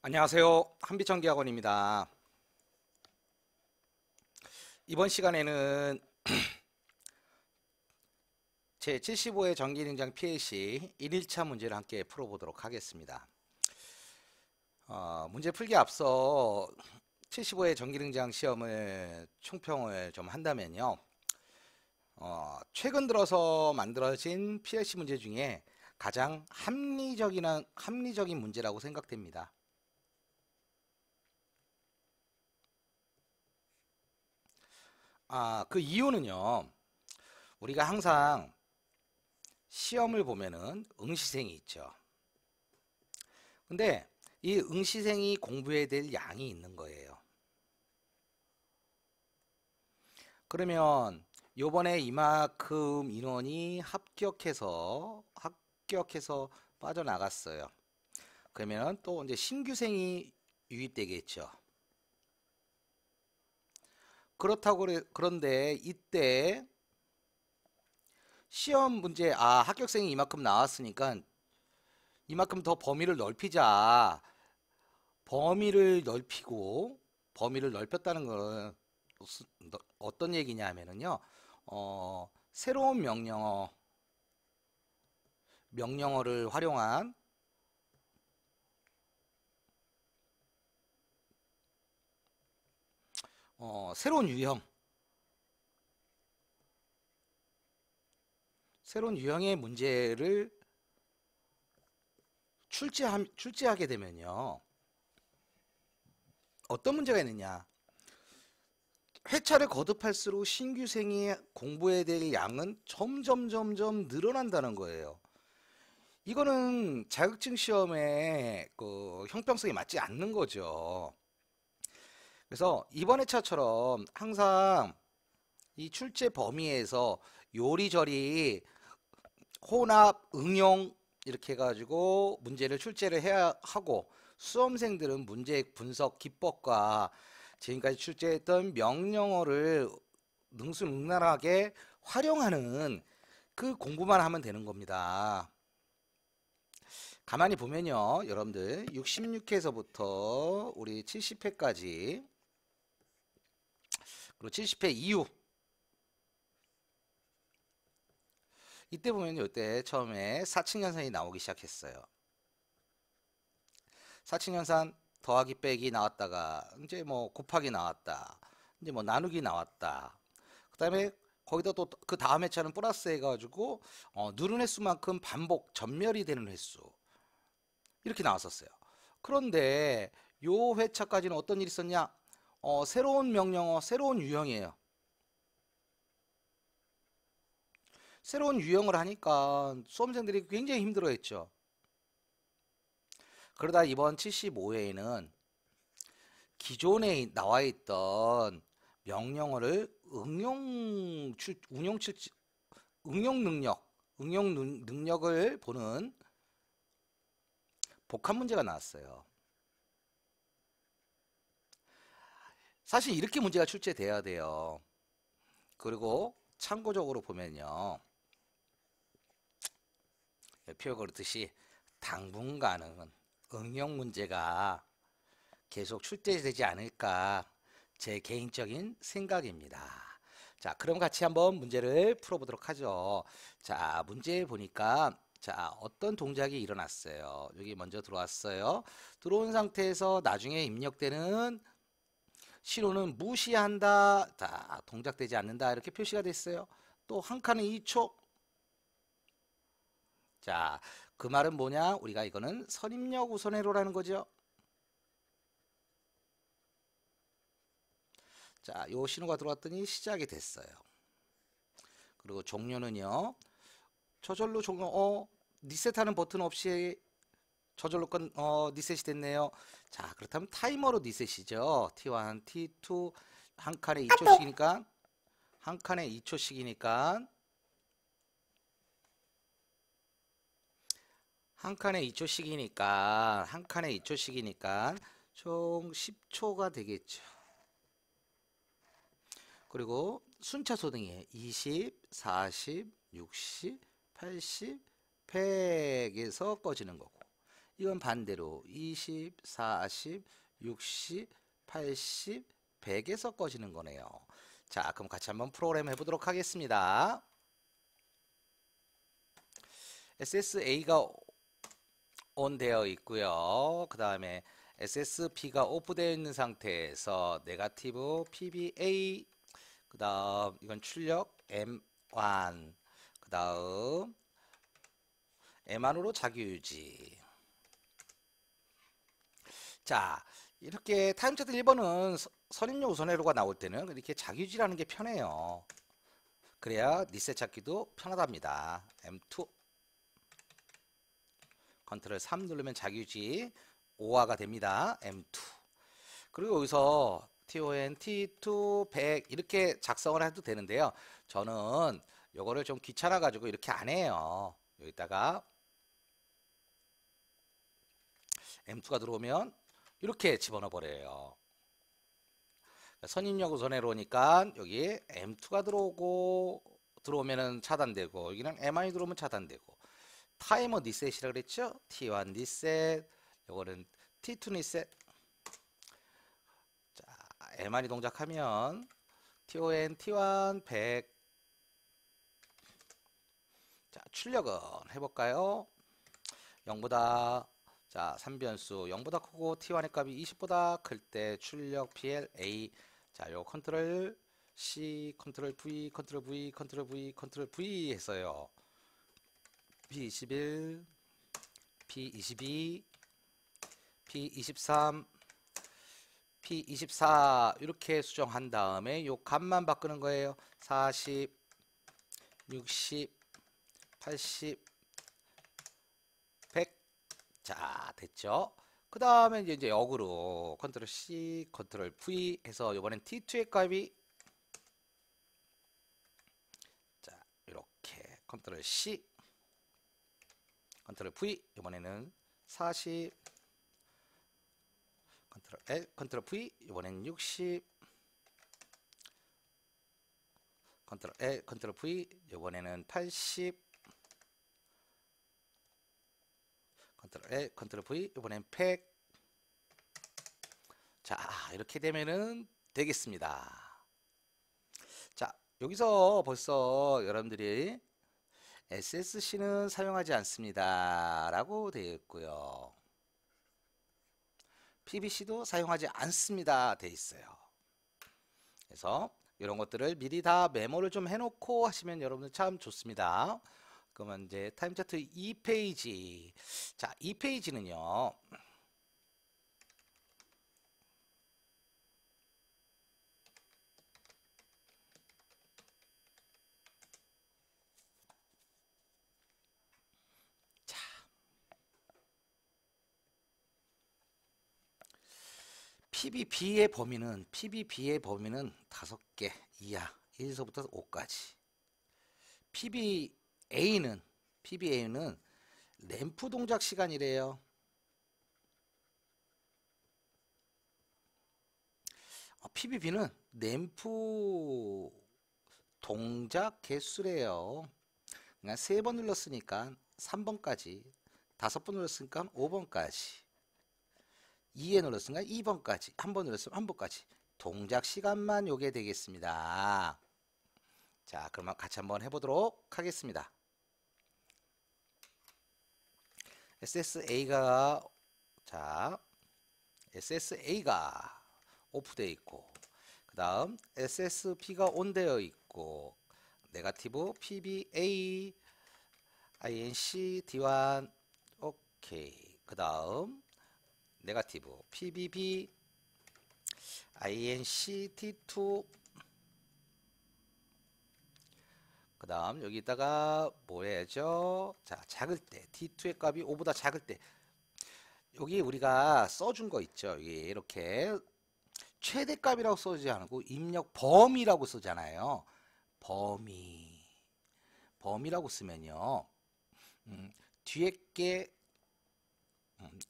안녕하세요. 한비전기학원입니다. 이번 시간에는 제75회 전기능장 PLC 1일차 문제를 함께 풀어보도록 하겠습니다. 문제 풀기 앞서 75회 전기능장 시험을 총평을 좀 한다면요. 최근 들어서 만들어진 PLC 문제 중에 가장 합리적인 문제라고 생각됩니다. 그 이유는요. 우리가 항상 시험을 보면은 응시생이 있죠. 근데 이 응시생이 공부해야 될 양이 있는 거예요. 그러면 요번에 이만큼 인원이 합격해서 빠져나갔어요. 그러면 또 이제 신규생이 유입되겠죠. 그런데 이때 시험 문제 합격생이 이만큼 나왔으니까 이만큼 더 범위를 넓히자. 범위를 넓히고 범위를 넓혔다는 건 어떤 얘기냐 하면은요. 새로운 명령어를 활용한 새로운 유형의 문제를 출제하게 되면요. 어떤 문제가 있느냐? 회차를 거듭할수록 신규생이 공부해야 될 양은 점점 늘어난다는 거예요. 이거는 자격증 시험의 그 형평성에 맞지 않는 거죠. 그래서 이번 회차처럼 항상 이 출제 범위에서 요리조리 혼합, 응용 이렇게 해가지고 문제를 출제를 해야 하고 수험생들은 문제 분석 기법과 지금까지 출제했던 명령어를 능수능란하게 활용하는 그 공부만 하면 되는 겁니다. 가만히 보면요. 여러분들 66회에서부터 우리 70회까지 그리고 70회 이후 이때 보면 이때 처음에 사칙연산이 나오기 시작했어요. 사칙연산 더하기 빼기 나왔다가 이제 뭐 곱하기 나왔다. 이제 뭐 나누기 나왔다. 그다음에 거기다 또 그 다음 회차는 플러스 해가지고 누른 횟수만큼 반복 전멸이 되는 횟수 이렇게 나왔었어요. 그런데 요 회차까지는 어떤 일이 있었냐? 새로운 명령어, 새로운 유형이에요. 새로운 유형을 하니까 수험생들이 굉장히 힘들어했죠. 그러다 이번 75회에는 기존에 나와 있던 명령어를 응용 능력을 보는 복합 문제가 나왔어요. 사실 이렇게 문제가 출제돼야 돼요. 그리고 참고적으로 보면요. 표 그렇듯이 당분간은 응용 문제가 계속 출제되지 않을까 제 개인적인 생각입니다. 자, 그럼 같이 한번 문제를 풀어보도록 하죠. 자, 문제 보니까 자, 어떤 동작이 일어났어요. 여기 먼저 들어왔어요. 들어온 상태에서 나중에 입력되는 신호는 무시한다. 자, 동작되지 않는다. 이렇게 표시가 됐어요. 또 한 칸은 2초. 자, 그 말은 뭐냐? 우리가 이거는 선입력 우선회로라는 거죠. 자, 요 신호가 들어왔더니 시작이 됐어요. 그리고 종료는요. 저절로 리셋하는 버튼 없이 저절로 리셋이 됐네요. 자, 그렇다면 타이머로 리셋이죠. T1, T2 한 칸에 2초씩이니까 한 칸에 2초씩이니까 한 칸에 2초씩이니까 총 10초가 되겠죠. 그리고 순차 소등이에요. 20, 40, 60, 80, 100에서 꺼지는 거고 이건 반대로 20, 40, 60, 80, 100에 섞어지는 거네요. 자, 그럼 같이 한번 프로그램 해보도록 하겠습니다. SSA가 ON 되어 있고요. 그 다음에 SSP가 오프 되어 있는 상태에서 네거티브 PBA, 그 다음 이건 출력 M1, 그 다음 M1으로 자기유지. 자, 이렇게 타임차트 1번은 선입력 우선회로가 나올 때는 이렇게 자기유지라는 게 편해요. 그래야 리셋 찾기도 편하답니다. M2 컨트롤 3 누르면 자기유지 5화가 됩니다. M2. 그리고 여기서 TON, T2, 100 이렇게 작성을 해도 되는데요. 저는 요거를 좀 귀찮아 가지고 이렇게 안 해요. 여기다가 M2가 들어오면 이렇게 집어넣어 버려요. 선입력 우선회로니까 여기 M2가 들어오면은 차단되고 여기는 MI 들어오면 차단되고 타이머 리셋이라 그랬죠? T1 리셋, 요거는 T2 리셋. 자, MR이 동작하면 TON, T1, 100. 자, 출력은 해볼까요? 0보다, 자, 3변수 0보다 크고 T1의 값이 20보다 클 때 출력 PLA. 자, 요 컨트롤 C, 컨트롤 V, 컨트롤 V, 컨트롤 V, 컨트롤 V 했어요. P21, P22, P23, P24 이렇게 수정한 다음에 요 값만 바꾸는 거예요. 40, 60, 80, 100. 자, 됐죠? 그 다음에 이제 역으로 컨트롤 C, 컨트롤 V 해서 이번엔 T2의 값이 자, 이렇게 컨트롤 C, 컨트롤 V 이번에는 40, 컨트롤 L, 컨트롤 V 이번엔 60, 컨트롤 L, 컨트롤 V 이번에는 80, 컨트롤 L, 컨트롤 V 이번엔 100. 자, 이렇게 되면은 되겠습니다. 자, 여기서 벌써 여러분들이 SSC는 사용하지 않습니다 라고 되어 있고요. PBC도 사용하지 않습니다 돼 있어요. 그래서 이런 것들을 미리 다 메모를 좀 해놓고 하시면 여러분들 참 좋습니다. 그러면 이제 타임 차트 2페이지. 자, 2페이지는요. 자, PBB의 범위는 5개 이하 1에서부터 5까지. PBA는 램프 동작 시간이래요. PBB는 램프 동작 개수래요. 그러니까 3번 눌렀으니까 3번까지, 5번 눌렀으니까 5번까지, 2에 눌렀으니까 2번까지, 1번 눌렀으면 1번까지 동작 시간만 요게 되겠습니다. 자, 그러면 같이 한번 해보도록 하겠습니다. SSA가 오프되어 있고, 그 다음 SSP가 온되어 있고, 네거티브 PBA, INC, D1, 오케이. 그 다음 네거티브 PBB, INC, T2. 그 다음 여기다가 뭐 해야죠? 자, 작을 때 T2의 값이 5보다 작을 때 여기 우리가 써준 거 있죠. 여기 이렇게 최대값이라고 써지 않고 입력 범위라고 쓰잖아요. 범위라고 쓰면요. 뒤에 게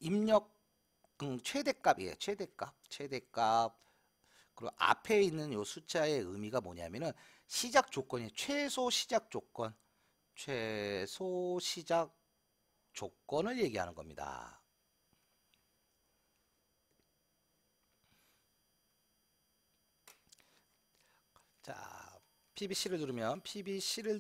입력 최대값이에요. 최대값. 그리고 앞에 있는 요 숫자의 의미가 뭐냐면은 시작 조건이 최소 시작 조건을 얘기하는 겁니다. PBC를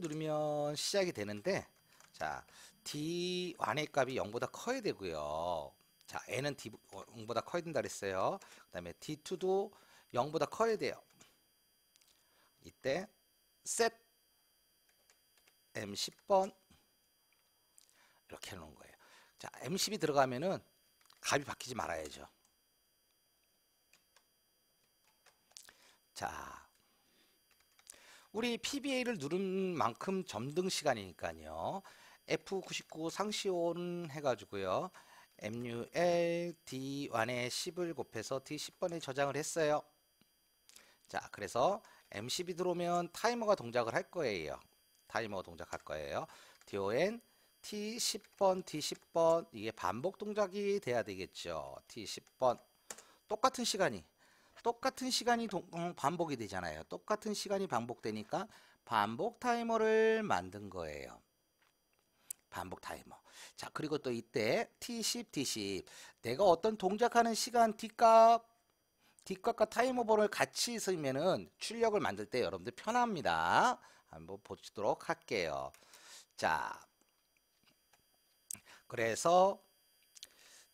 누르면 시작이 되는데, 자, D1의 값이 0보다 커야 되고요. 자, N은 D0보다 커야 된다 그랬어요. 그 다음에 D2도 0보다 커야 돼요. 이때 set M10번 이렇게 해놓은 거예요. 자, M10이 들어가면은 값이 바뀌지 말아야죠. 자, 우리 PBA를 누른 만큼 점등 시간이니까요. F99 상시온 해가지고요. MUL D1에 10을 곱해서 D10번에 저장을 했어요. 자, 그래서 M10이 들어오면 타이머가 동작을 할 거예요. 타이머가 동작할 거예요. DON T10번, D10번 이게 반복 동작이 돼야 되겠죠. T10번 똑같은 시간이 반복이 되잖아요. 똑같은 시간이 반복되니까 반복 타이머를 만든 거예요. 반복 타이머. 자, 그리고 또 이때 T10, D10 내가 어떤 동작하는 시간 D값과 타이머 번호를 같이 쓰면은 출력을 만들 때 여러분들 편합니다. 한번 보도록 할게요. 자, 그래서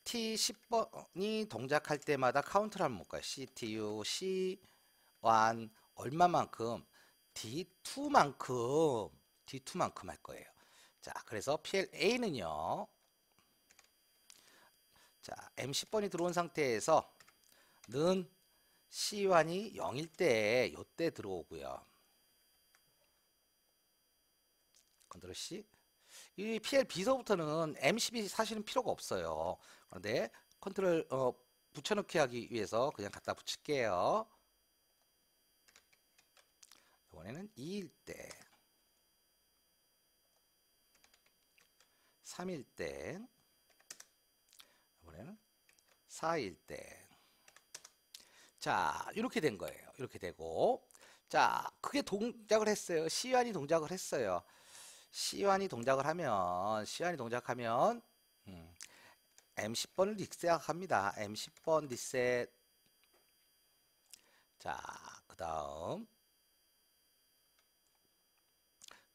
T10번이 동작할 때마다 카운트를 한번 볼까요? CTU C1 얼마만큼 D2만큼 할 거예요. 자, 그래서 PLA는요. 자, M10번이 들어온 상태에서 는 C1이 0일 때 요때 들어오고요. 컨트롤 C. 이 PLB서부터는 M10이 사실은 필요가 없어요. 그런데 컨트롤 붙여넣기 하기 위해서 그냥 갖다 붙일게요. 이번에는 2일 때, 3일 때, 이번에는 4일 때. 자, 이렇게 된 거예요. 이렇게 되고, 자, 그게 동작을 했어요. C1이 동작을 했어요. C1이 동작하면 M10번을 리셋합니다. M10번 리셋. 자, 그 다음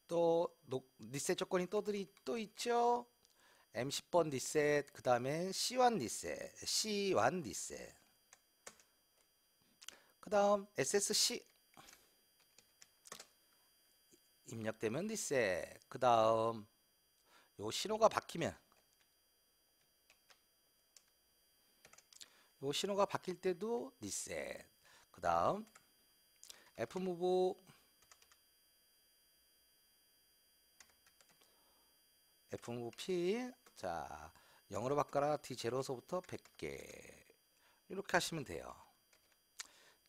또 리셋 조건이 또 있죠. M10번 리셋, 그 다음에 C1 리셋, 그 다음 SSC 입력되면 리셋, 그 다음 요 신호가 바뀌면 요 신호가 바뀔 때도 리셋, 그 다음 Fmove P, 자 0으로 바꿔라. D0서부터 100개 이렇게 하시면 돼요.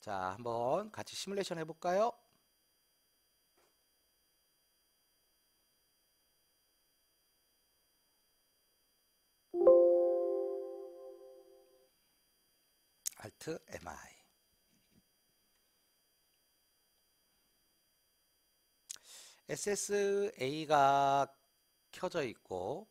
자, 한번 같이 시뮬레이션 해볼까요? Alt MI. SSA가 켜져 있고,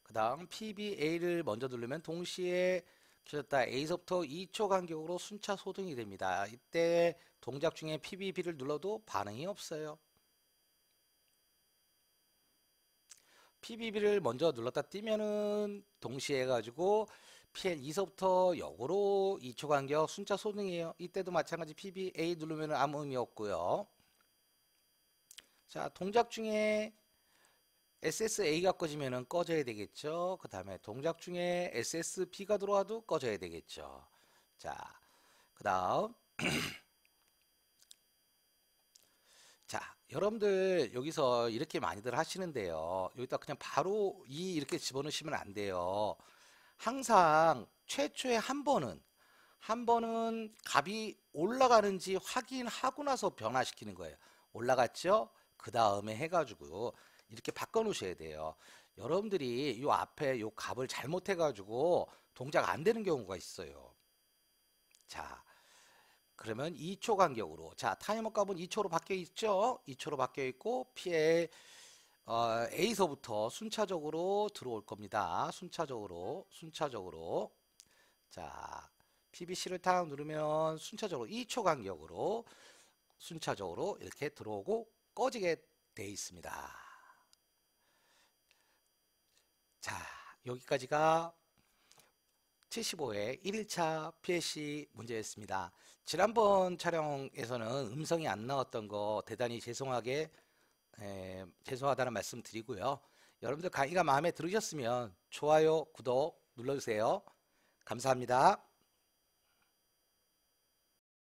그 다음 PBA를 먼저 누르면 동시에 켜졌다. A서부터 2초 간격으로 순차 소등이 됩니다. 이때 동작 중에 PBB를 눌러도 반응이 없어요. PBB를 먼저 눌렀다 띄면은 동시에 해가지고 PL2서부터 역으로 2초 간격 순차 소등이에요. 이때도 마찬가지 PBA 누르면 아무 의미 없고요. 자, 동작 중에 SSA가 꺼지면 꺼져야 되겠죠. 그 다음에 동작 중에 SSB가 들어와도 꺼져야 되겠죠. 자, 그 다음 자, 여러분들 여기서 이렇게 많이들 하시는데요. 여기다 그냥 바로 이렇게 집어넣으시면 안 돼요. 항상 최초에 한 번은 값이 올라가는지 확인하고 나서 변화시키는 거예요. 올라갔죠? 그 다음에 해가지고 이렇게 바꿔 놓으셔야 돼요. 여러분들이 요 앞에 요 값을 잘못해 가지고 동작 안 되는 경우가 있어요. 자, 그러면 2초 간격으로, 자 타이머 값은 2초로 바뀌어 있죠. 2초로 바뀌어 있고 PL A서부터 순차적으로 들어올 겁니다. 순차적으로. 자, PBC를 탁 누르면 순차적으로 2초 간격으로 순차적으로 이렇게 들어오고 꺼지게 돼 있습니다. 자, 여기까지가 75회 1일차 PLC 문제였습니다. 지난번 촬영에서는 음성이 안 나왔던 거 대단히 죄송하다는 말씀 드리고요. 여러분들 강의가 마음에 들으셨으면 좋아요, 구독 눌러주세요. 감사합니다.